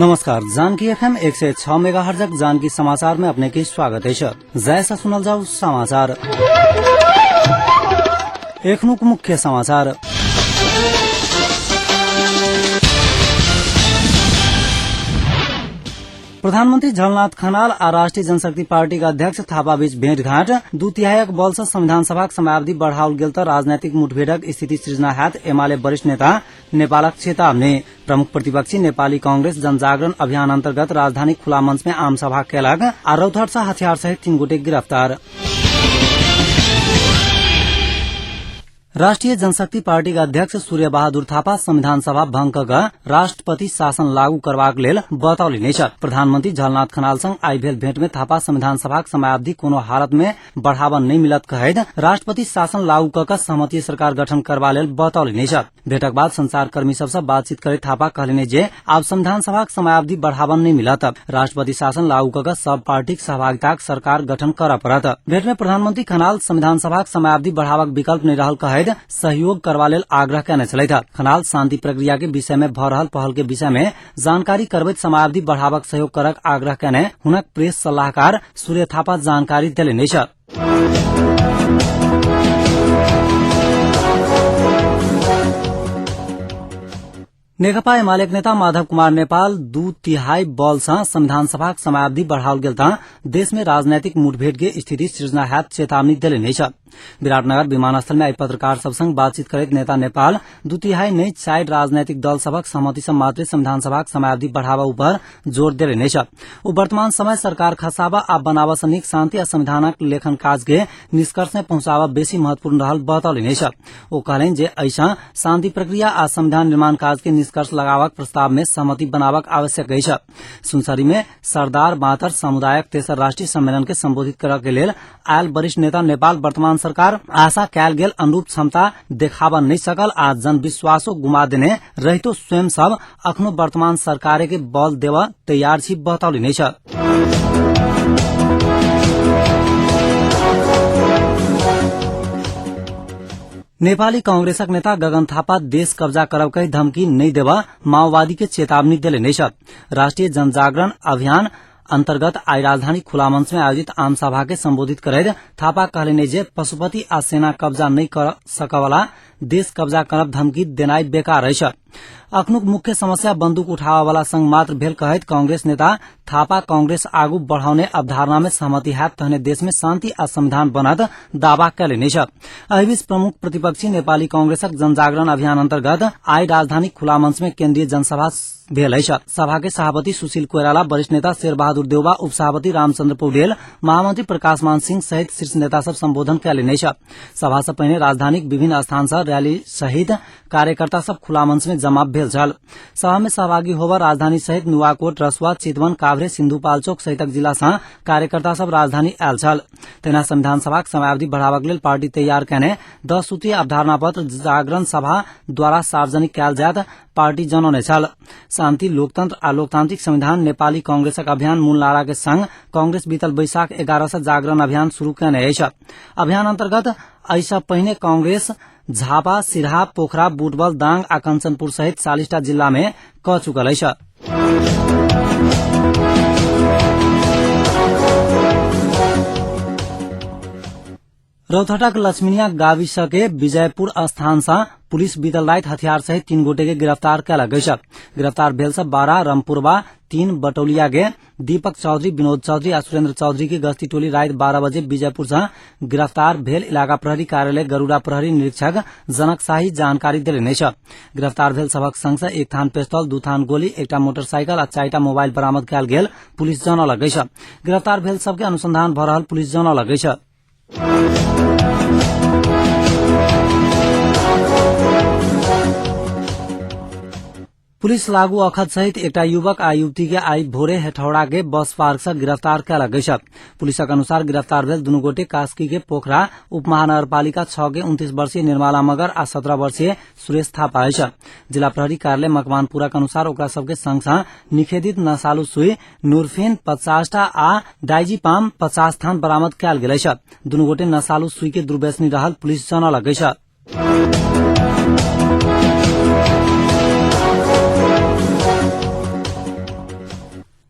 नमस्कार, Janaki FM 106 megahertz Janaki समाचार में अपने की स्वागत है। जैसा सुनल जाऊ समाचार। एक मुख्य समाचार। प्रधानमन्त्री झलनाथ खनाल आ राष्ट्रिय जनशक्ति पार्टी का अध्यक्ष थापा बीच भेटघाट। 2/3 बल से संविधान सभाक समयावधि बढ़ाओल गेल त राजनैतिक मुठभेड़क स्थिति सृजना हैत। एमाले वरिष्ठ नेता नेपालक चेतावनी। प्रमुख प्रतिपक्षी नेपाली कांग्रेस जनजागरण अभियान अन्तर्गत राजधानी खुला मंच में आम सभा केलक आ रौतहट से हथियार सहित 3 गोटे गिरफ्तार। राष्ट्रिय जनशक्ति पार्टी का अध्यक्ष सूर्य बहादुर थापा संविधान सभा भंग क राष्ट्रपति शासन लागू करबाक लेल बतौली नै छथि। प्रधानमन्त्री झलनाथ खनाल संग आई भेल भेंट में थापा संविधान सभाक समयावधि कोनो हालत में बढ़ावा नहीं मिलत कहैत राष्ट्रपति शासन लागू क सहमति सरकार गठन करबा लेल बतौली नै छथि। भेटक बाद संचारकर्मी सबसे बातचीत करैत थापा कहलनि जे आब संविधान सभाक समयावधि बढ़ावा नहीं मिलत। राष्ट्रपति शासन लागू क सब पार्टीक सहभागिताक सरकार गठन करऽ पड़त। भेंट में प्रधानमन्त्री खनाल संविधान सभाक समयावधि बढ़ावाक विकल्प नहीं रहल कहैत सहयोग करबा लेल आग्रह केने छलैथ। खनाल शांति प्रक्रिया के विषय में भ रहल पहल के विषय में जानकारी करबैत समयावधि बढ़ावक सहयोग करक आग्रह केने हुनक प्रेस सलाहकार सूर्य थापा जानकारी देलनि छथि। नेकपा एमालेक नेता माधव कुमार नेपाल 2/3 बल से संविधान सभाक समयावधि बढ़ाओल गेल त देश में राजनैतिक मुठभेड़ के स्थिति सृजना हैत चेतावनी देलनि छथि। विराटनगर विमानस्थल में आई पत्रकार सब संग बातचीत करैत नेता नेपाल 2/3 नहीं 4 राजनैतिक दल सबक सहमति से मात्र संविधान सभाक समयावधि बढ़ावा उपर जोर देलनि छथि। ओ वर्तमान समय सरकार खसाबा आ बनावा से नीक शांति आ संविधानक लेखन काज के निष्कर्ष में पहुंचावा बेसी महत्वपूर्ण रहल बतौलनि छथि। ओ कहलनि जे ऐसा शांति प्रक्रिया आ संविधान निर्माण काज के निष्कर्ष लगावक प्रस्ताव में सहमति बनावक आवश्यक अछि। सुनसरी में सरदार बातर समुदायक तेसर राष्ट्रीय सम्मेलन के संबोधित करय के लेल आयल वरिष्ठ नेता नेपाल वर्तमान सरकार आशा कैल गेल अनुरूप क्षमता देखाबा नहीं सकल आ जन विश्वासो गुमा देने रहितो स्वयं सब अखनो वर्तमान सरकार के बल देवा तैयार छी बतौली नहीं छथि। नेपाली कांग्रेसक नेता गगन थापा देश कब्जा करब कही धमकी नहीं देवा माओवादी के चेतावनी देले नहीं छथि। राष्ट्रीय जनजागरण अभियान अंतर्गत आई राजधानी खुला मंच में आयोजित आम सभा के संबोधित करैत थापा कहलनि जे पशुपति आ सेना कब्जा नहीं कर सकवला देश कब्जा करब धमकी देनाई बेकार अछि। अखनुक मुख्य समस्या बंदूक उठावा वाला संग मात्र भेल कहैत कांग्रेस नेता थापा कांग्रेस आगू बढ़ाउने अवधारणा में सहमति हैत तहने देश में शांति आ संविधान बनत दावा कैलनि छथि। एहि बीच प्रमुख प्रतिपक्षी नेपाली कांग्रेसक जनजागरण अभियान अंतर्गत आई राजधानी खुला मंच में केन्द्रीय जनसभा भेल अछि। सभा के सभापति सुशील कोइराला, वरिष्ठ नेता शेर बहादुर देउवा, उपसभापति रामचंद्र पौडेल, महामंत्री प्रकाश मान सिंह सहित शीर्ष नेता सब संबोधन कैलनि छथि। सभा से पहिने राजधानी विभिन्न स्थान से रैली सहित कार्यकर्ता सब खुला मंच में जमा भेल छल। सभा में सहभागी होबा राजधानी सहित नुवाकोट, रसुआ, चितवन, काभ्रे, सिन्धुपाल्चोक सहितक जिला से कार्यकर्ता सब राजधानी आयल छल। तेना संविधान सभाक समयावधि बढ़ावक लेल पार्टी तैयार केने 10 सूत्रीय अवधारणा पत्र जागरण सभा द्वारा सार्वजनिक कैल जायत पार्टी जनौने छल। शांति, लोकतंत्र आ लोकतांत्रिक संविधान नेपाली कांग्रेसक अभियान मूल नारा के संग कांग्रेस बीतल वैशाख 11 से जागरण अभियान शुरू केने अछि। अभियान अंतर्गत ऐसा पहिने कांग्रेस झापा, सिरहा, पोखरा, बुटवल, दाङ आ कञ्चनपुर सहित 40टा जिल्ला में क चुकल अछि। रौतहटक लक्ष्मीनिया गाविस के विजयपुर स्थान से पुलिस बीतल रात हथियार सहित 3 गोटे के गिरफ्तार कयलक अछि। गिरफ्तार भेल सब 12 रमपुरवा 3 बटौलिया के दीपक चौधरी, विनोद चौधरी आ सुरेंद्र चौधरी की गश्ती टोली रात 12 बजे विजयपुर से गिरफ्तार भेल इलाका प्रहरी कार्यालय गरुड़ा प्रहरी निरीक्षक जनक शाही जानकारी देलनि छथि। गिरफ्तार भेल सबक संग से 1 थान पिस्तौल, 2 थान गोली, 1टा मोटरसाइकिल आ 4टा मोबाइल बरामद कयल गेल पुलिस जनौलक अछि। गिरफ्तार भेल सबके अनुसंधान भ रहल पुलिस जनौलक अछि। पुलिस लागू अखत सहित एकटा युवक आ युवती के आई भोरे हेठौड़ा के बस पार्क से गिरफ्तार कयलक अछि। पुलिसक अनुसार गिरफ्तार भेल दुनू गोटे कास्की के पोखरा उपमहानगरपालिका 6 के 29 वर्षीय निर्मला मगर आ 17 वर्षीय सुरेश थापा अछि। जिला प्रहरी कार्यालय मकवानपुरक अनुसार ओकरा सबके संग सँ निषेधित नशालु सुई नूरफेन 50टा आ डाइजीपाम 50 थान बरामद कयल गेल अछि। दुनू गोटे नशालु सुई के दुर्व्यसनी रहल पुलिस जनौलक अछि।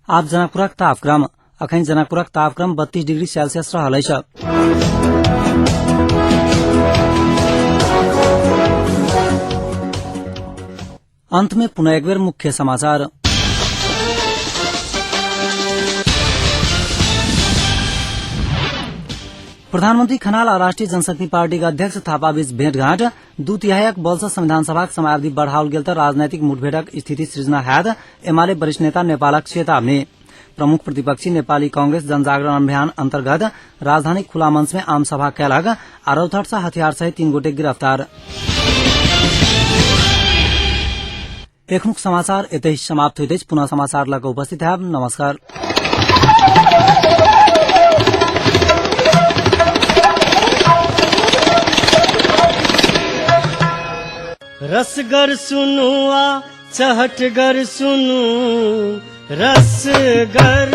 आप जनकपुरक तापक्रम अखन जनकपुरक तापक्रम 32 डिग्री सेल्सियस रहलैछ। अंत में पुनः एक बेर मुख्य समाचार। प्रधानमन्त्री खनाल और राष्ट्रिय जनशक्ति पार्टी का अध्यक्ष थापा बीच भेटघाट 2 तिहाईक बल से संविधान सभा समयावधि बढ़ाओल गेल त राजनैतिक मुठभेड़क स्थिति सृजना हैत एमाले वरिष्ठ नेता नेपालक चेतावनी। प्रमुख प्रतिपक्षी नेपाली कांग्रेस जनजागरण अभियान अंतर्गत राजधानी खुला मंच में आम सभा कैलक। आरौथट से हथियार सहित 3 गोटे गिरफ्तार। एकमुख समाचार एतै समाप्त हुँदैछ। पुनः समाचार लग उपस्थित है। नमस्कार। रसगर सुनु आ चहटगर सुनु रसगर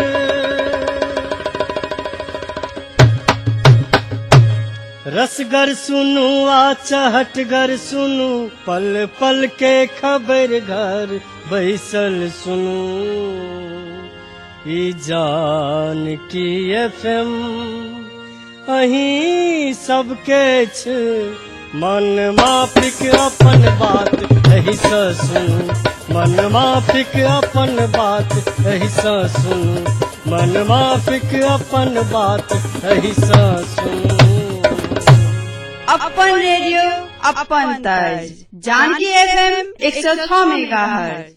रसगर सुनु आ चहटगर सुनु पल पल के खबर घर बैसल सुनु ई जानकी FM अहीं सबके छ मन माफिक अपन बात एही स सुनु मन माफिक अपन बात एही स सुनु मन माफिक अपन बात एही स सुनु। अपन रेडियो अपन तर्ज जानकी FM 106 मेगाहर्ट्ज।